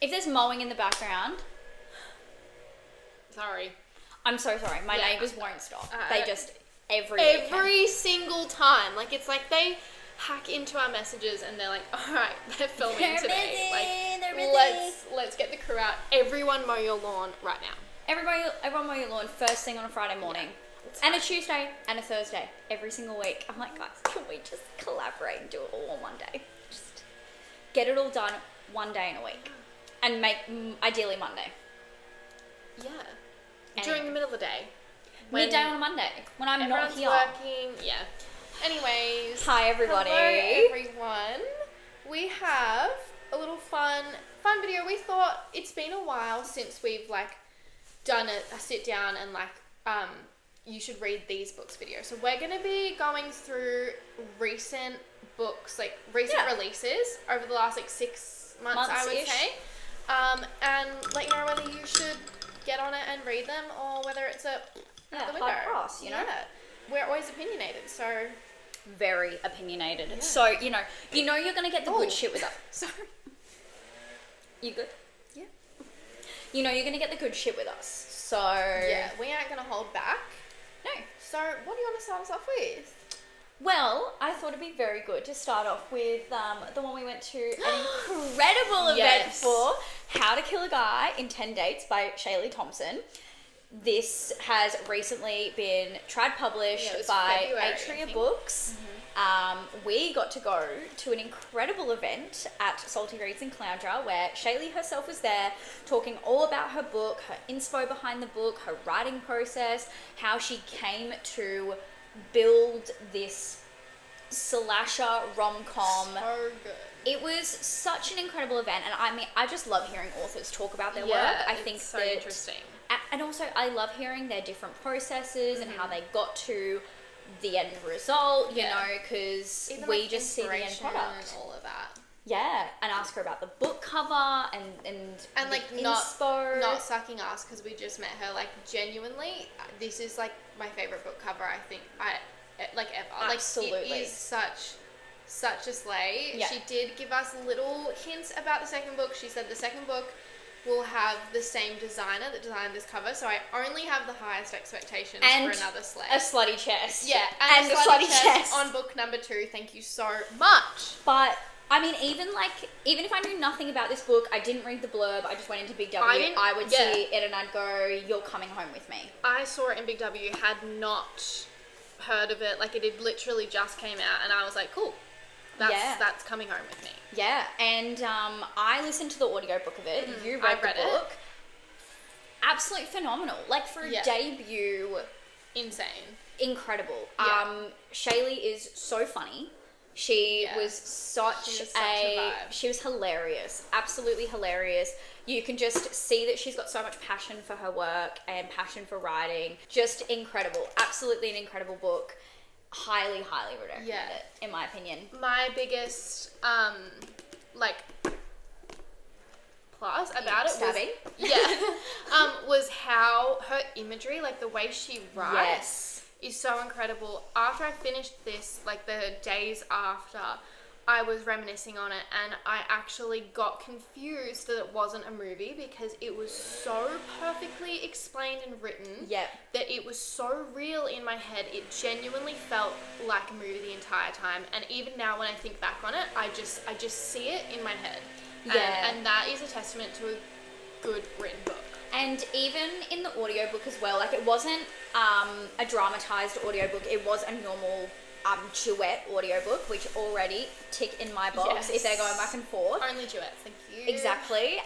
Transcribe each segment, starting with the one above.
If there's mowing in the background, sorry. I'm so sorry. My neighbours won't stop. They just every single time. Like, it's like they hack into our messages and they're like, all right, they're filming today. Let's get the crew out. Everyone mow your lawn right now. Everyone mow your lawn first thing on a Friday morning. And a Tuesday and a Thursday every single week. I'm like, guys, can we just collaborate and do it all on one day? Just get it all done one day in a week. And make, ideally, Monday. Yeah. During the middle of the day. Midday on a Monday. When I'm not here. Working. Yeah. Anyways. Hi, everybody. Hello, everyone. We have a little fun video. We thought it's been a while since we've, done a sit down and, you should read these books video. So we're going to be going through recent books, recent releases over the last 6 months, I would say. And let you know whether you should get on it and read them or whether it's out the window. Hard pass, you know? Yeah. We're always opinionated, so... Very opinionated. Yeah. So, you know you're going to get the good shit with us. Sorry. You good? Yeah. You know you're going to get the good shit with us. So... Yeah, we aren't going to hold back. No. So, what do you want to start us off with? Well, I thought it'd be very good to start off with the one we went to an incredible event for, How to Kill a Guy in 10 Dates by Shaylee Thompson. This has recently been published by Atria Books. Mm-hmm. We got to go to an incredible event at Salty Reads in Caloundra where Shaylee herself was there talking all about her book, her inspo behind the book, her writing process, how she came to build this slasher rom-com. So good. It was such an incredible event, and I mean, I just love hearing authors talk about their work. I think so interesting. And also, I love hearing their different processes and how they got to the end result, you know, because we just see the end product. And all of that. Yeah, and ask her about the book cover and not sucking ass because we just met her. Genuinely, this is my favorite book cover. I think ever. Absolutely, it is such a slay. Yeah. She did give us little hints about the second book. She said the second book will have the same designer that designed this cover, so I only have the highest expectations for another slay. A slutty chest. Yeah, and a slutty chest on book number 2. Thank you so much. But I mean, even if I knew nothing about this book, I didn't read the blurb, I just went into Big W, I would see it and I'd go, you're coming home with me. I saw it in Big W, had not heard of it, it had literally just came out, and I was like, cool. That's coming home with me. Yeah, and I listened to the audiobook of it. You read the book. Absolutely phenomenal. For a debut. Insane. Incredible. Yeah. Shaylee is so funny. She was such a vibe. She was hilarious. Absolutely hilarious. You can just see that she's got so much passion for her work and passion for writing. Just incredible. Absolutely an incredible book. Highly recommend it, in my opinion. My biggest, plus about it was how her imagery, the way she writes, is so incredible. After I finished this, the days after, I was reminiscing on it, and I actually got confused that it wasn't a movie because it was so perfectly explained and written that it was so real in my head. It genuinely felt like a movie the entire time, and even now when I think back on it, I just see it in my head. And that is a testament to a good written book. And even in the audiobook as well, it wasn't a dramatized audiobook, it was a normal duet audiobook, which already tick in my box if they're going back and forth. Only duets, thank you. Exactly.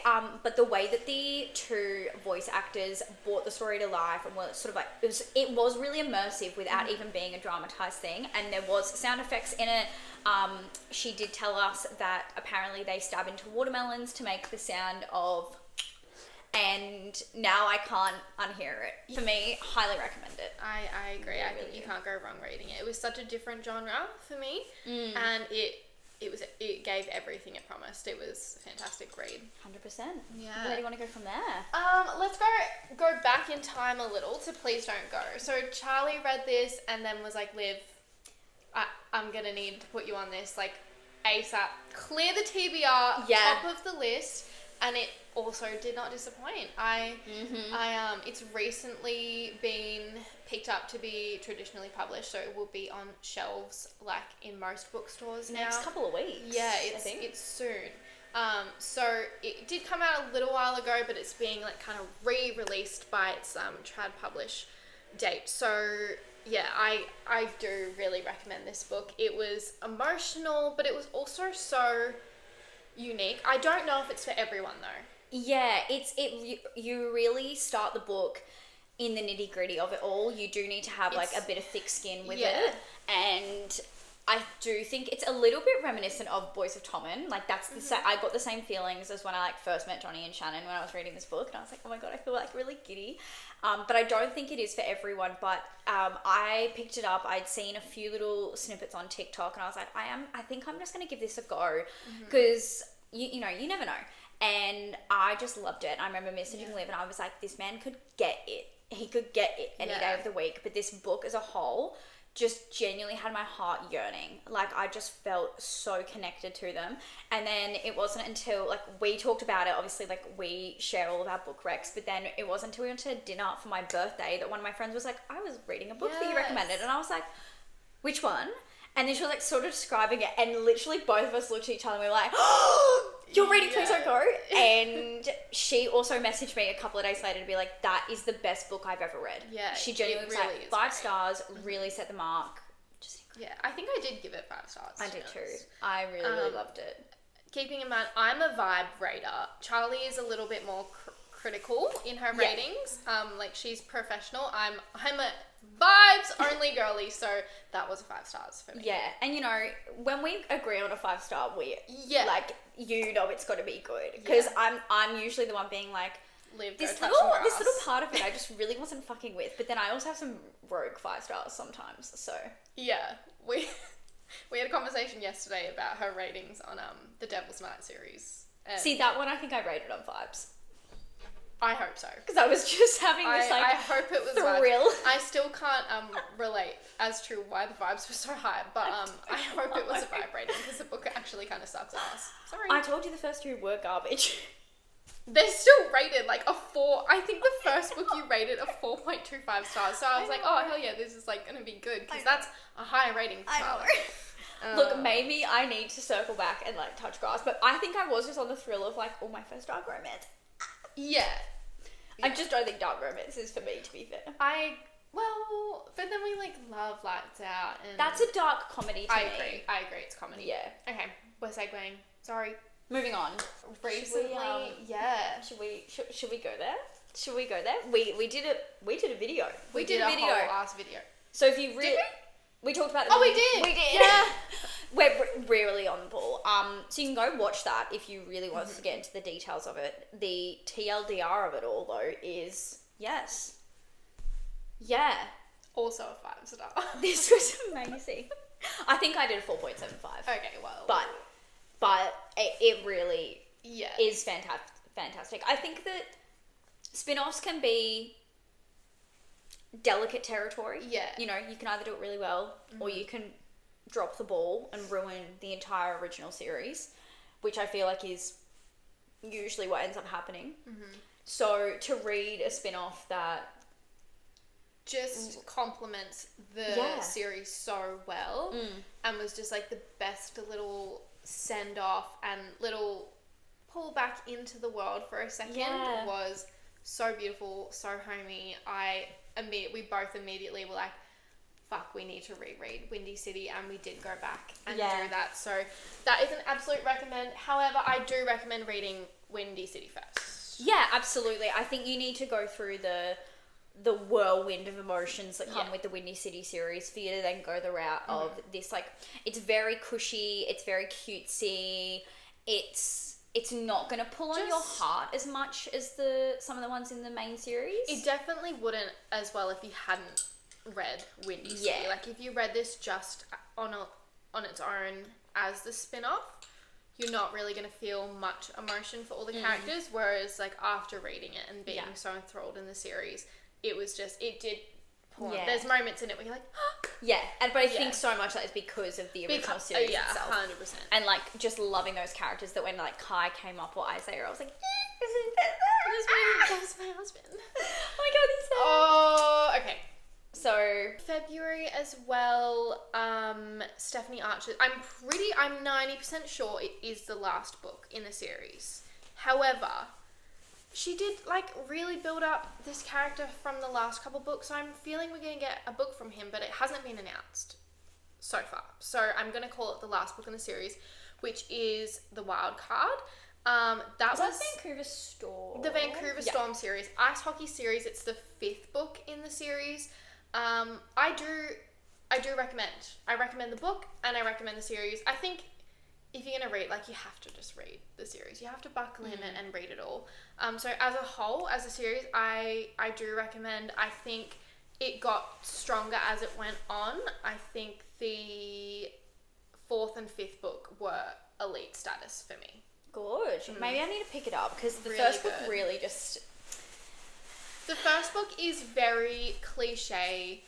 But the way that the two voice actors brought the story to life and was sort of it was really immersive without even being a dramatized thing, and there was sound effects in it. She did tell us that apparently they stab into watermelons to make the sound of, and now I can't unhear it. For me, highly recommend it. I agree. I think you can't go wrong reading it. It was such a different genre for me, and it gave everything it promised. It was a fantastic read. 100%. Yeah. Where do you want to go from there? Let's go back in time a little to Please Don't Go. So Charlie read this and then was like, Liv, I'm gonna need to put you on this ASAP. Clear the TBR, top of the list. And it also did not disappoint. It's recently been picked up to be traditionally published, so it will be on shelves like in most bookstores now. Next couple of weeks. Yeah, it's soon. So it did come out a little while ago, but it's being like kind of re-released by its trad publish date. So yeah, I do really recommend this book. It was emotional, but it was also so unique. I don't know if it's for everyone though. Yeah, you really start the book in the nitty gritty of it all. You do need to have like a bit of thick skin with it, and I do think it's a little bit reminiscent of Boys of Tommen. Like that's the I got the same feelings as when I like first met Johnny and Shannon when I was reading this book, and I was like, oh my god, I feel like really giddy. But I don't think it is for everyone. But I picked it up. I'd seen a few little snippets on TikTok, and I was like, I think I'm just gonna give this a go, because you know, you never know. And I just loved it. I remember messaging Liv, and I was like, this man could get it. He could get it any day of the week. But this book as a whole just genuinely had my heart yearning. Like, I just felt so connected to them. And then it wasn't until, like, we talked about it. Obviously, like, we share all of our book recs. But then it wasn't until we went to dinner for my birthday that one of my friends was like, I was reading a book that you recommended. And I was like, which one? And then she was like sort of describing it, and literally both of us looked at each other and we were like, oh, you're reading Please Don't Go. And she also messaged me a couple of days later to be like, that is the best book I've ever read. Yeah, she genuinely was really like 5 stars, really set the mark. Just incredible. Yeah, I think I did give it 5 stars. I did too. I really loved it. Keeping in mind, I'm a vibe rater. Charlie is a little bit more critical in her ratings. Like, she's professional. I'm a vibes only girly, so that was 5 stars for me. Yeah, and you know, when we agree on a 5-star, like, you know it's got to be good, because I'm usually the one being like, this little part of it I just really wasn't fucking with, but then I also have some rogue 5 stars sometimes. So yeah, we had a conversation yesterday about her ratings on the Devil's Night series. See, that one I think I rated on 5s. I hope so. Because I was just having this I hope it was thrill. Vibes. I still can't relate as to why the vibes were so high, but I hope it was a vibe rating, because the book actually kind of sucks ass. Sorry. I told you the first 2 were garbage. They're still rated like a 4. I think the first book you rated a 4.25 stars. So I was like, oh hell yeah, this is like gonna be good, because that's a higher rating for Charlie. Look, maybe I need to circle back and like touch grass, but I think I was just on the thrill of like, oh, my first dark romance. Yeah. I just don't think dark romance is for me, to be fair. But then we like love Lights Out, and that's a dark comedy to me. I agree, it's comedy. Yeah. Okay, we're segueing. Sorry. Moving on. Recently, Should we go there? Should we go there? We did a video. We did a whole ass video. So if you really... We talked about it. Oh, we did. We did. Yeah. We're really on the ball. So you can go watch that if you really want to get into the details of it. The TLDR of it all, though, is yes. Yeah. Also a 5-star. This was amazing. I think I did a 4.75. Okay, well. But it really is fantastic. I think that spin-offs can be delicate territory. Yeah. You know, you can either do it really well or you can drop the ball and ruin the entire original series, which I feel like is usually what ends up happening. So to read a spin-off that just complements the series so well and was just like the best little send-off and little pull back into the world for a second was so beautiful, so homey. We both immediately were like, fuck, we need to reread Windy City, and we did go back and do that. So that is an absolute recommend. However, I do recommend reading Windy City first. Yeah, absolutely. I think you need to go through the whirlwind of emotions that come with the Windy City series for you to then go the route of this. Like, it's very cushy, it's very cutesy, it's not going to pull on your heart as much as some of the ones in the main series. It definitely wouldn't as well if you hadn't read Windy City. Like, if you read this just on its own as the spin-off, you're not really going to feel much emotion for all the characters, whereas like after reading it and being so enthralled in the series, it did pull on. There's moments in it where you're like, oh, Yeah, but I think so much that is because of the original series itself. 100%. And like just loving those characters that when like Kai came up or Isaiah, I was like, That's my husband. Oh my god, he's there. Oh, okay. So February as well. Stephanie Archer. I'm 90% sure it is the last book in the series. However, she did like really build up this character from the last couple books. So I'm feeling we're gonna get a book from him, but it hasn't been announced so far. So I'm gonna call it the last book in the series, which is The Wild Card. That was Vancouver Storm. The Vancouver Storm series, ice hockey series. It's the 5th book in the series. I do recommend. I recommend the book and I recommend the series. I think if you're gonna read, like, you have to just read the series. You have to buckle in and read it all. So as a whole, as a series, I do recommend. I think it got stronger as it went on. I think the 4th and 5th book were elite status for me. Good. Maybe I need to pick it up because the Really first book good. really just... The first book is very cliche,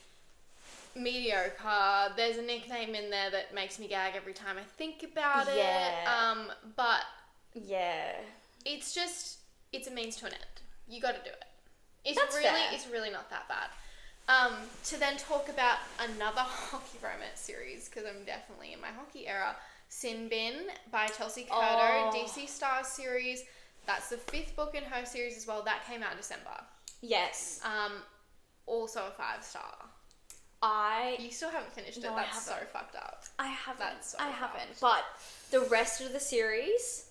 mediocre. There's a nickname in there that makes me gag every time I think about it. But yeah, it's a means to an end. You got to do it. It's really not that bad. To then talk about another hockey romance series, because I'm definitely in my hockey era. Sin Bin by Chelsea Curto, DC Stars series. That's the 5th book in her series as well. That came out in December. Yes. Also a 5-star. You still haven't finished it. That's so fucked up. I haven't. That's so I fucked. haven't. But the rest of the series,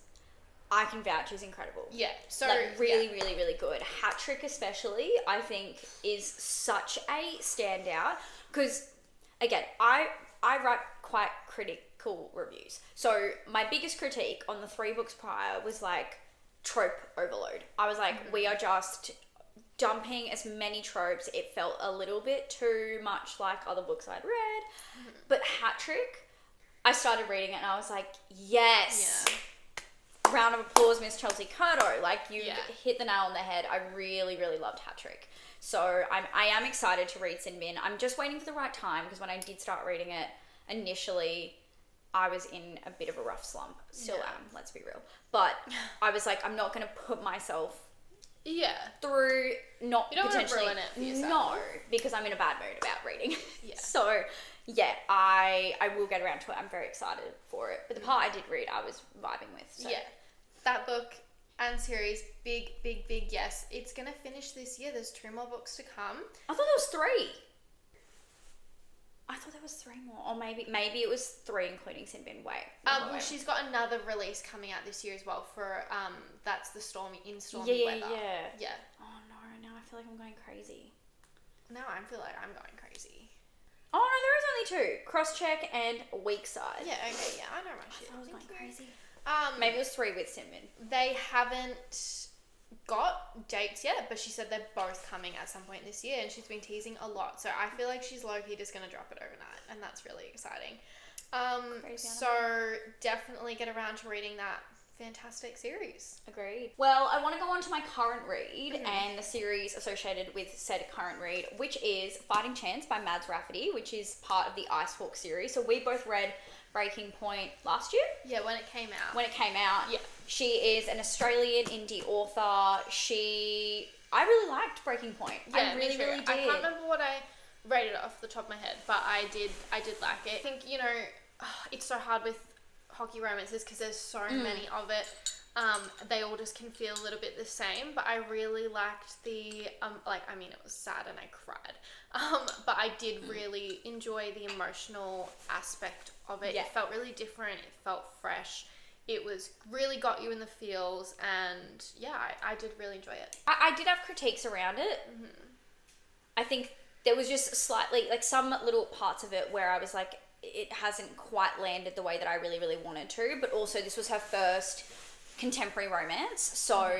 I can vouch is incredible. Yeah. So like, really, really, really good. Hat Trick especially, I think, is such a standout because, again, I write quite critical reviews. So my biggest critique on the 3 books prior was like trope overload. I was like, we are just dumping as many tropes. It felt a little bit too much like other books I'd read. But Hat Trick, I started reading it and I was like, yes. Yeah. Round of applause, Miss Chelsea Curto. Like, you hit the nail on the head. I really, really loved Hat Trick. So I am excited to read Sin Bin. I'm just waiting for the right time because when I did start reading it, initially I was in a bit of a rough slump. Still am, let's be real. But I was like, I'm not going to put myself through not you don't potentially want to ruin it for yourself. No, because I'm in a bad mood about reading. Yeah. So I will get around to it. I'm very excited for it. But the part I did read, I was vibing with. So. Yeah, that book and series, big yes. It's gonna finish this year. There's 2 more books to come. I thought there was 3. I thought there was 3 more, or maybe it was 3 including Sin Bin. Wait. Well, she's got another release coming out this year as well for that's the Stormy Weather. Yeah. Oh no, now I feel like I'm going crazy. Now I feel like I'm going crazy. Oh no, there is only 2: Crosscheck and Weak Side. Yeah, okay, yeah, I know my shit. I was going crazy. Maybe it was 3 with Sin Bin. They haven't got dates yet, but she said they're both coming at some point this year, and she's been teasing a lot. So I feel like she's low-key just gonna drop it overnight, and that's really exciting. So definitely get around to reading that fantastic series. Agreed. Well, I want to go on to my current read and the series associated with said current read, which is Fighting Chance by Mads Rafferty, which is part of the Ice Hawk series. So we both read Breaking Point last year. Yeah, when it came out. Yeah. She is an Australian indie author. I really liked Breaking Point. Yeah, I really, really did. I can't remember what I rated off the top of my head, but I did like it. I think, it's so hard with hockey romances because there's so many of it. They all just can feel a little bit the same, but I really liked the it was sad and I cried, but I did really enjoy the emotional aspect of it. It felt really different. It felt fresh. It was really got you in the feels, and I did really enjoy it. I did have critiques around it. I think there was just slightly some little parts of it where I was like, it hasn't quite landed the way that I really, really wanted to. But also, this was her first contemporary romance, so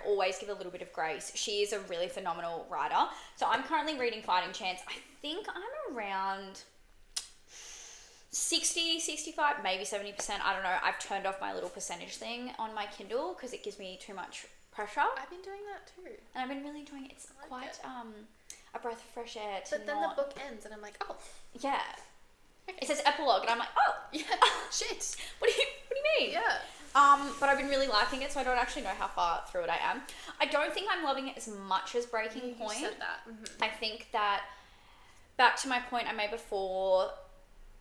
always give a little bit of grace. She is a really phenomenal writer. So I'm currently reading Fighting Chance. I think I'm around 60, 65, maybe 70%. I don't know. I've turned off my little percentage thing on my Kindle because it gives me too much pressure. I've been doing that too. And I've been really enjoying it. It's quite a breath of fresh air to But then the book ends and I'm like, oh. Yeah. Okay. It says epilogue and I'm like, oh. Yeah. Shit. What do you mean? Yeah. But I've been really liking it, so I don't actually know how far through it I am. I don't think I'm loving it as much as Breaking Point. You said that. Mm-hmm. I think that, back to my point I made before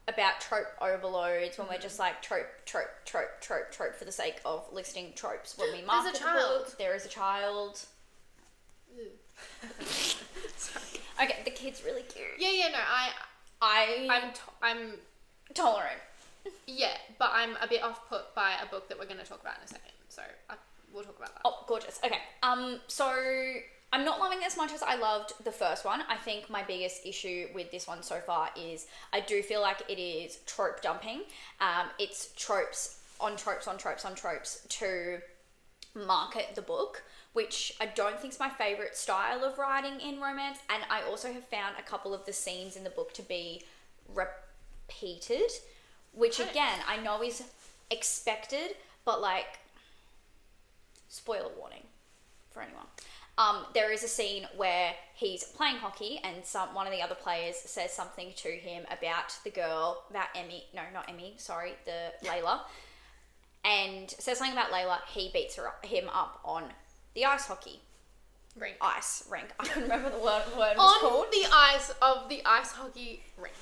about trope overloads, when we're just like trope for the sake of listing tropes. When we market the book, there is a child. Sorry. Okay, the kid's really cute. Yeah, no, I'm tolerant. Yeah, but I'm a bit off put by a book that we're going to talk about in a second. So we'll talk about that. Oh, gorgeous. Okay. So I'm not loving it as much as I loved the first one. I think my biggest issue with this one so far is I do feel like it is trope dumping. It's tropes on tropes on tropes on tropes to market the book, which I don't think is my favourite style of writing in romance. And I also have found a couple of the scenes in the book to be repeated, which again, I know is expected, but like, spoiler warning for anyone. There is a scene where he's playing hockey and one of the other players says something to him about the girl, about Layla, and says something about Layla. He beats him up on the ice hockey rink. Ice rink. I couldn't remember the word was called. On the ice of the ice hockey rink.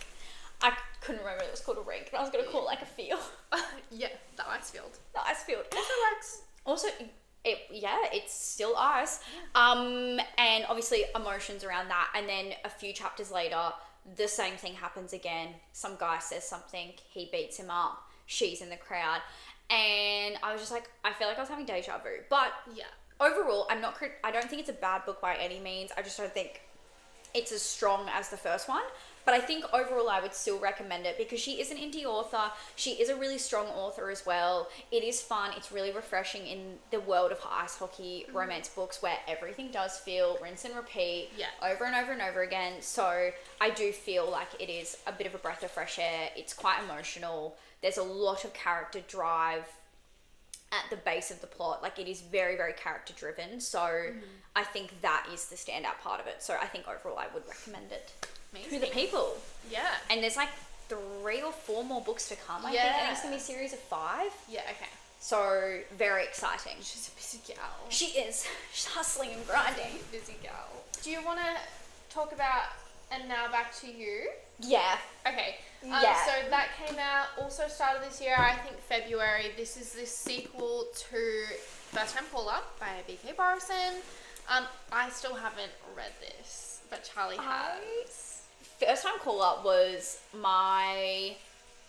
I couldn't remember it was called a rink, but I was going to call it like a field. Yeah, the ice field. The ice field. Also, it's still ice. And obviously emotions around that. And then a few chapters later, the same thing happens again. Some guy says something, he beats him up, she's in the crowd. And I was just like, I feel like I was having deja vu. But yeah, overall, I don't think it's a bad book by any means. I just don't think it's as strong as the first one. But I think overall I would still recommend it because she is an indie author. She is a really strong author as well. It is fun. It's really refreshing in the world of ice hockey romance books where everything does feel rinse and repeat over and over and over again. So I do feel like it is a bit of a breath of fresh air. It's quite emotional. There's a lot of character drive at the base of the plot. Like, it is very, very character driven. So I think that is the standout part of it. So I think overall I would recommend it. Amazing. To the people. Yeah. And there's like 3 or 4 more books to come. I think it's going to be a series of 5. Yeah, okay. So very exciting. She's a busy gal. She is. She's hustling and grinding. Busy gal. Do you want to talk about And Now Back to You? Yeah. Okay. Yeah. So that came out also started this year, I think February. This is the sequel to First Time Caller by B.K. Borison. I still haven't read this, but Charlie has. First Time Caller was my...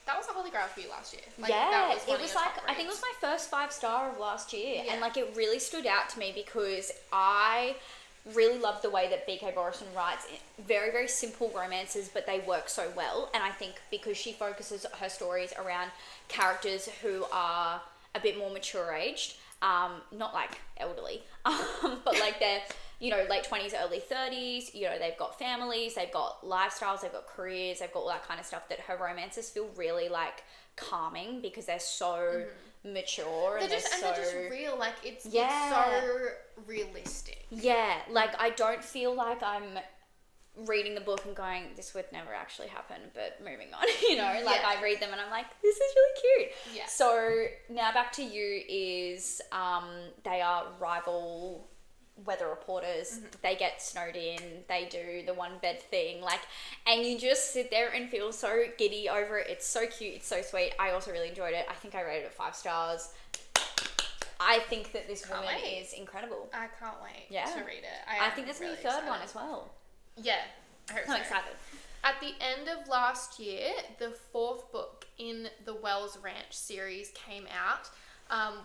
That was a holy grail for you last year. That was it was like, I think it was my first 5-star of last year. Yeah. And like, it really stood out to me because I really love the way that B.K. Borison writes very, very simple romances, but they work so well. And I think because she focuses her stories around characters who are a bit more mature aged, not like elderly, but like they're, late 20s, early 30s, they've got families, they've got lifestyles, they've got careers, they've got all that kind of stuff, that her romances feel really like calming because they're so mature and they're just real. Like, it's so realistic. Yeah, like, I don't feel like I'm reading the book and going, this would never actually happen, but moving on, like, I read them and I'm like, this is really cute. Yeah. So Now Back to You is, they are rival weather reporters. They get snowed in, they do the one bed thing, like, and you just sit there and feel so giddy over it. It's so cute, it's so sweet. I also really enjoyed it. I think I rated it 5 stars. I think that this woman is incredible. I can't wait to read it. I think there's going to be a third one as well. Yeah, I hope so. I'm excited. At the end of last year, the 4th book in the Wells Ranch series came out,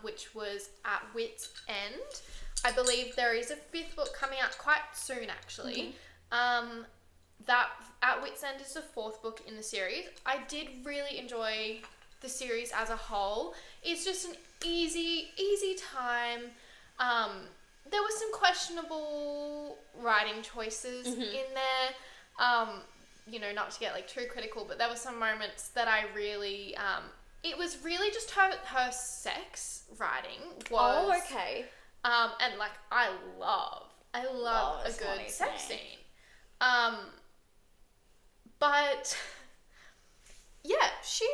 which was At Wit's End. I believe there is a 5th book coming out quite soon, actually. That At Wit's End is the 4th book in the series. I did really enjoy the series as a whole. It's just an easy time. There were some questionable writing choices in there. Not to get like too critical, but there were some moments that I really, it was really just her sex writing was. Oh, okay. And like, I love a good sex scene. But yeah, she.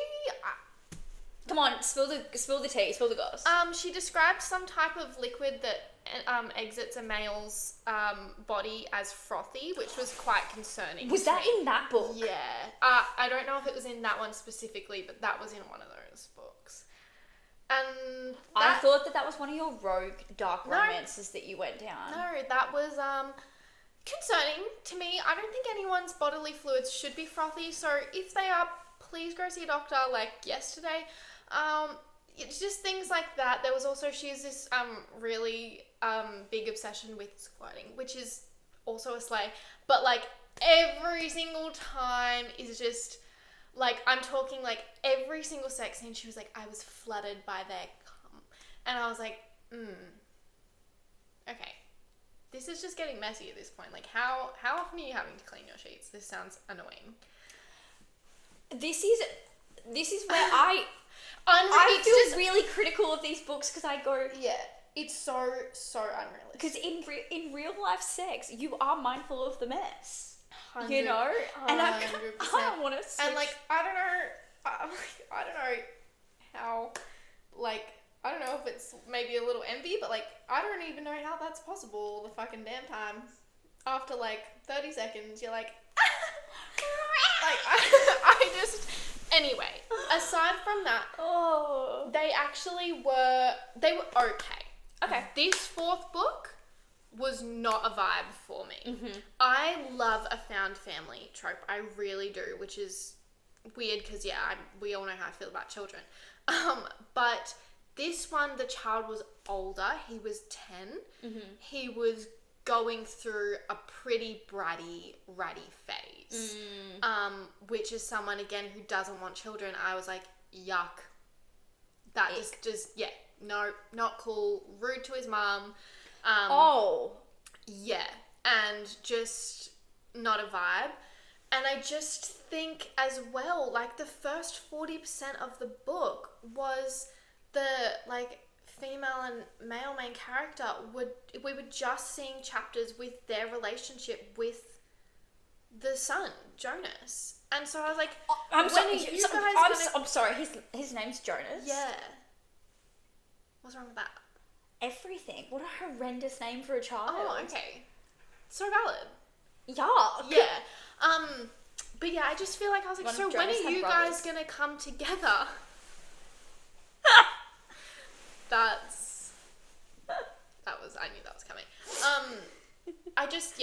Come on, spill the tea, spill the goss. She described some type of liquid that exits a male's body as frothy, which was quite concerning. Was that in that book? Yeah. I don't know if it was in that one specifically, but that was in one of those books. And I thought that was one of your rogue dark romances that you went down. No, that was concerning to me. I don't think anyone's bodily fluids should be frothy, so if they are, please go see a doctor like yesterday. It's just things like that. There was also, she has this really big obsession with squirting, which is also a slay, but like every single time is just like, I'm talking like every single sex scene, she was like, I was flooded by their cum, and I was like, okay, this is just getting messy at this point. Like, how often are you having to clean your sheets? This sounds annoying. This is where I feel just really critical of these books, because I go, yeah, it's so unrealistic. Because in real life sex, you are mindful of the mess, 100%. you know, and I don't want to. And like, I don't know how, like, I don't know if it's maybe a little envy, but like, I don't even know how that's possible the fucking damn time. After like 30 seconds, you're like, like, I just. Anyway, aside from that, they were okay. Okay. This fourth book was not a vibe for me. Mm-hmm. I love a found family trope. I really do, which is weird because, we all know how I feel about children. But this one, the child was older. He was 10. Mm-hmm. He was going through a pretty ratty phase, which is someone, again, who doesn't want children. I was like, yuck. That just no, not cool. Rude to his mum. Yeah, and just not a vibe. And I just think as well, like, the first 40% of the book was the, like, female and male main character we were just seeing chapters with their relationship with the son, Jonas. And so I was like, I'm sorry, his name's Jonas? Yeah. What's wrong with that? Everything. What a horrendous name for a child. Oh, okay. So valid. Yuck. Yeah. But yeah, I just feel like I was like, so when are you guys gonna come together? I knew that was coming. I just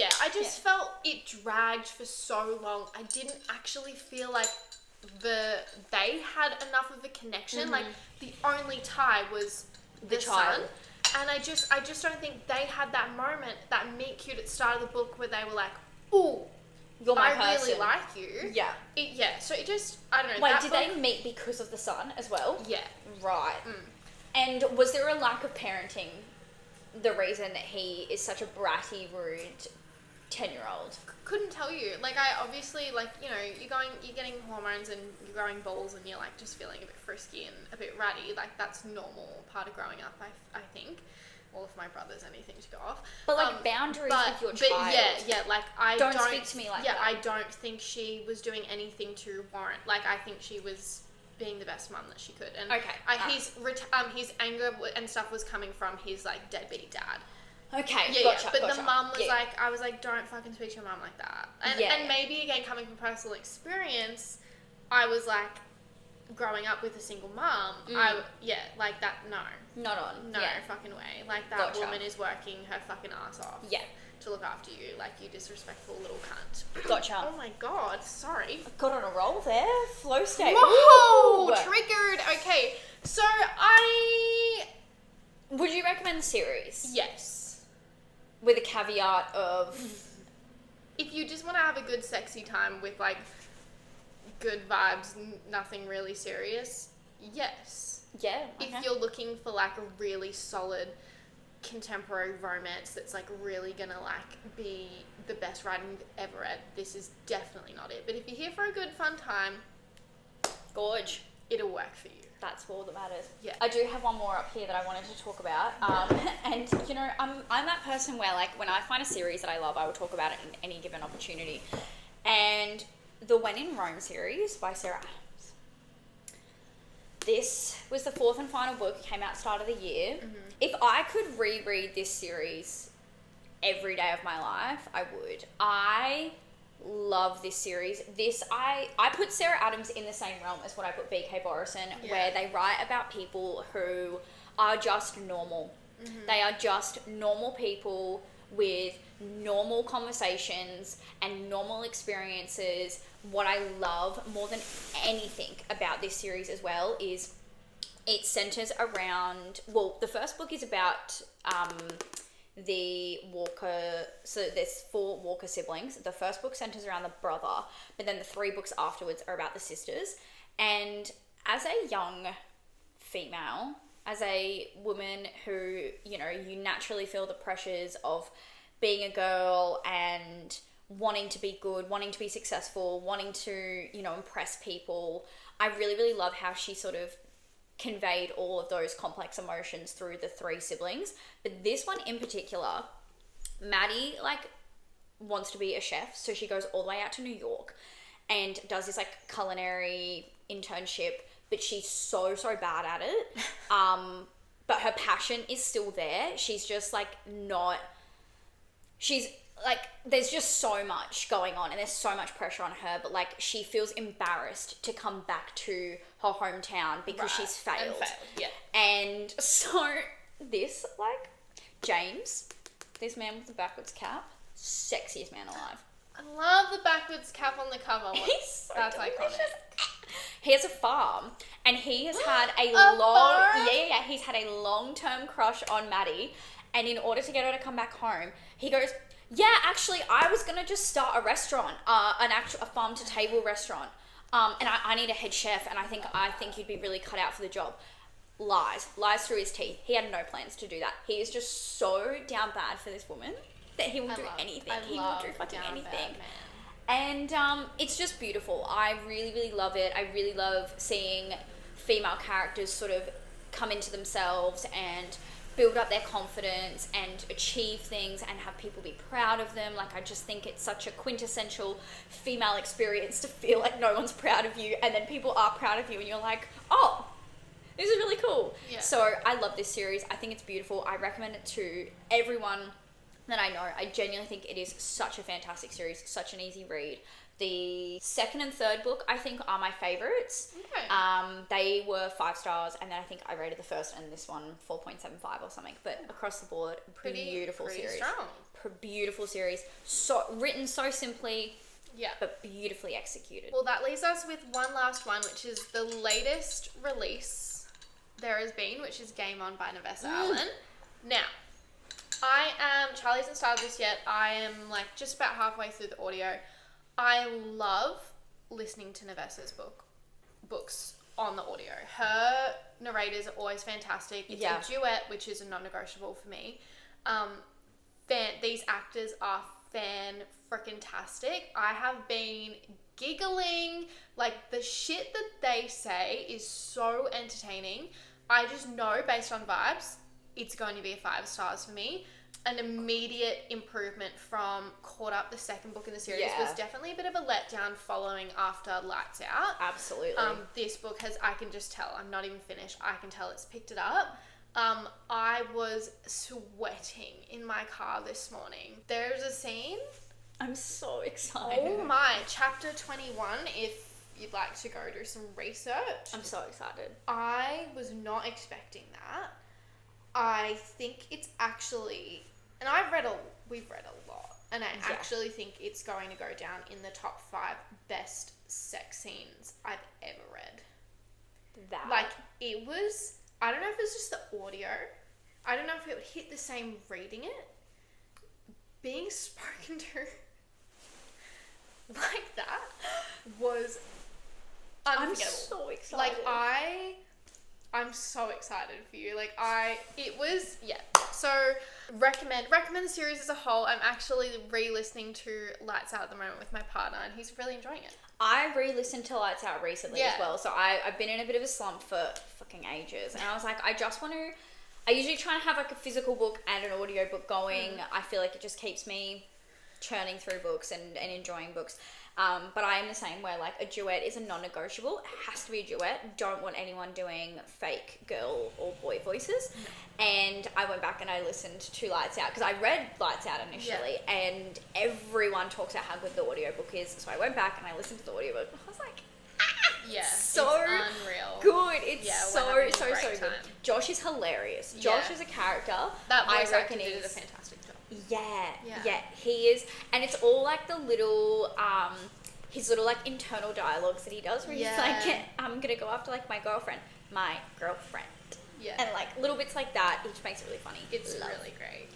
felt it dragged for so long. I didn't actually feel like they had enough of a connection. Mm-hmm. Like, the only tie was the son. And I just don't think they had that moment, that meet cute at the start of the book where they were like, ooh, you're my person. Really like you. Yeah. So it just, I don't know. Wait, did they meet because of the son as well? Yeah. Right. And was there a lack of parenting the reason that he is such a bratty, rude 10-year-old? Couldn't tell you. Like, I obviously, like, you know, you're getting hormones and you're growing balls and you're, like, just feeling a bit frisky and a bit ratty. Like, that's normal part of growing up, I think. Well, if my brother's anything to go off. But, like, boundaries with your child. But, yeah, like, don't speak to me like that. Yeah, I don't think she was doing anything to warrant. Like, I think she was being the best mum that she could. And his anger and stuff was coming from his, like, deadbeat dad. Okay, yeah, gotcha, but gotcha. The mum was like, I was like, don't fucking speak to your mum like that. And maybe, again, coming from personal experience, I was like, growing up with a single mum, like that, no. Not on. No fucking way. Like, that woman is working her fucking ass off. Yeah. To look after you, like, you disrespectful little cunt. Gotcha. Oh my god, sorry. I got on a roll there. Flow state. Whoa! Triggered. Okay, so would you recommend the series? Yes. With a caveat of, if you just want to have a good sexy time with, like, good vibes, nothing really serious, yes. Yeah. Okay. If you're looking for, like, a really solid contemporary romance that's, like, really gonna, like, be the best writing you've ever read, this is definitely not it. But if you're here for a good fun time, gorge, it'll work for you. that's all that matters. Yeah. I do have one more up here that I wanted to talk about. And, you know, I'm that person where, like, when I find a series that I love, I will talk about it in any given opportunity. And the When in Rome series by Sarah Adams. This was the fourth and final book. It came out start of the year. Mm-hmm. If I could reread this series every day of my life, I would. I love this series. I put Sarah Adams in the same realm as what I put B.K. Borison, where they write about people who are just normal. Mm-hmm. They are just normal people with normal conversations and normal experiences. What I love more than anything about this series as well is it centers around, well, the first book is about the Walker, so there's 4 Walker siblings. The first book centers around the brother, but then the 3 books afterwards are about the sisters. And as a young female, as a woman who, you know, you naturally feel the pressures of being a girl and wanting to be good, wanting to be successful, wanting to, you know, impress people. I really, really love how she sort of conveyed all of those complex emotions through the 3 siblings. But this one in particular, Maddie, like, wants to be a chef, so she goes all the way out to New York and does this, like, culinary internship, but she's so bad at it. But her passion is still there. She's just, like, not... She's... like, there's just so much going on and there's so much pressure on her, but, like, she feels embarrassed to come back to her hometown because she's failed. And so this, like, James, this man with the backwards cap, sexiest man alive. I love the backwards cap on the cover. He's so That's delicious. Iconic. He has a farm and he has had a he's had a long-term crush on Maddie, and in order to get her to come back home, he goes, yeah, actually, I was going to just start a restaurant, a farm-to-table restaurant, and I need a head chef, and I think you'd be really cut out for the job. Lies through his teeth. He had no plans to do that. He is just so down bad for this woman that he will do anything. He will do fucking anything. And it's just beautiful. I really, really love it. I really love seeing female characters sort of come into themselves and build up their confidence and achieve things and have people be proud of them. Like, I just think it's such a quintessential female experience to feel like no one's proud of you, and then people are proud of you and you're like, oh, this is really cool. Yeah. So I love this series. I think it's beautiful. I recommend it to everyone that I know. I genuinely think it is such a fantastic series, such an easy read. The second and third book, I think, are my favourites. Okay. They were 5 stars, and then I think I rated the first and this one 4.75 or something. But across the board, beautiful series. Strong. Beautiful series. So written so simply, but beautifully executed. Well, that leaves us with one last one, which is the latest release there has been, which is Game On by Navessa Allen. Now, Charlie hasn't started this yet. I am, like, just about halfway through the audio. I love listening to Navessa's books on the audio. Her narrators are always fantastic. It's a duet, which is a non-negotiable for me. These actors are fan-frickin-tastic. I have been giggling. Like, the shit that they say is so entertaining. I just know, based on vibes, it's going to be a 5 stars for me. An immediate improvement from Caught Up, the second book in the series, was definitely a bit of a letdown following after Lights Out. Absolutely. This book I can just tell, I'm not even finished, I can tell it's picked it up. I was sweating in my car this morning. There's a scene. I'm so excited. Oh my, chapter 21, if you'd like to go do some research. I'm so excited. I was not expecting that. I think it's actually, and we've read a lot, and I actually think it's going to go down in the top 5 best sex scenes I've ever read. Like, it was, I don't know if it's just the audio, I don't know if it would hit the same reading it. Being spoken to like that was unforgettable. I'm so excited. Like, I'm so excited for you. Like, So, Recommend the series as a whole. I'm actually re-listening to Lights Out at the moment with my partner, and he's really enjoying it. I re-listened to Lights Out recently as well, so I've been in a bit of a slump for fucking ages, and I was like, I usually try and have like a physical book and an audio book going. I feel like it just keeps me churning through books and enjoying books. But I am the same where like a duet is a non-negotiable. It has to be a duet. Don't want anyone doing fake girl or boy voices. And I went back and I listened to Lights Out because I read Lights Out initially and everyone talks about how good the audiobook is. So I went back and I listened to the audiobook. I was like, so it's unreal. Good. It's so good. Time. Josh is hilarious. Josh is a character. That voice actor did a fantastic job. Yeah, he is, and it's all like the little his little like internal dialogues that he does where he's like, I'm gonna go after like my girlfriend, and like little bits like that, which makes it really funny. It's really great.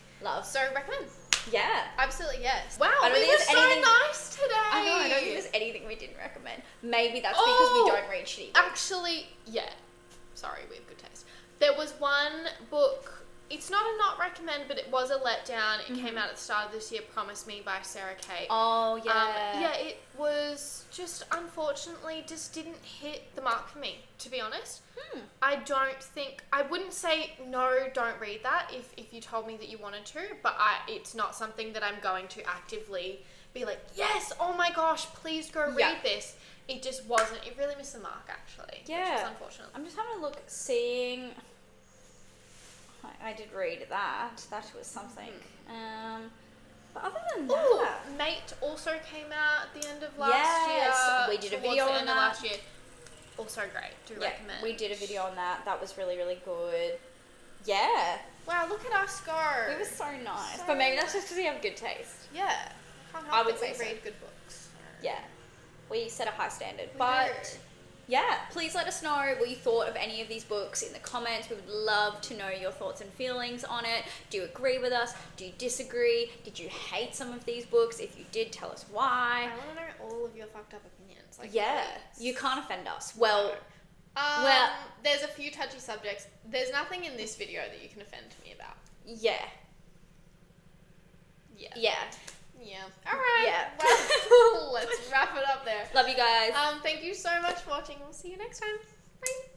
So recommend. Yeah, absolutely, yes. Wow, we were so nice today. I don't think there's anything we didn't recommend. Maybe that's because we don't read shitty books. Actually, sorry, we have good taste. There was one book. It's not a not recommend, but it was a letdown. It came out at the start of this year, Promise Me by Sarah Kate. Oh, yeah. It was just, unfortunately, just didn't hit the mark for me, to be honest. I wouldn't say, no, don't read that if you told me that you wanted to, but it's not something that I'm going to actively be like, yes, oh my gosh, please go read this. It just wasn't. It really missed the mark, actually. Yeah. Which is unfortunate. I'm just having a look, seeing... I did read that. That was something. But other than that... Mate also came out at the end of last year. Yes, we did a video on that. Last year. Also great. Recommend. We did a video on that. That was really, really good. Yeah. Wow, look at us go. We were so nice. But maybe that's just because we have good taste. Yeah. Can't help it. We read good books. Yeah. We set a high standard. But... yeah, please let us know what you thought of any of these books in the comments. We would love to know your thoughts and feelings on it. Do you agree with us? Do you disagree? Did you hate some of these books? If you did, tell us why. I want to know all of your fucked up opinions. Like, you can't offend us. Well, there's a few touchy subjects. There's nothing in this video that you can offend me about. Yeah. All right. Yeah. Well, let's wrap it up there. Love you guys. Thank you so much for watching. We'll see you next time. Bye.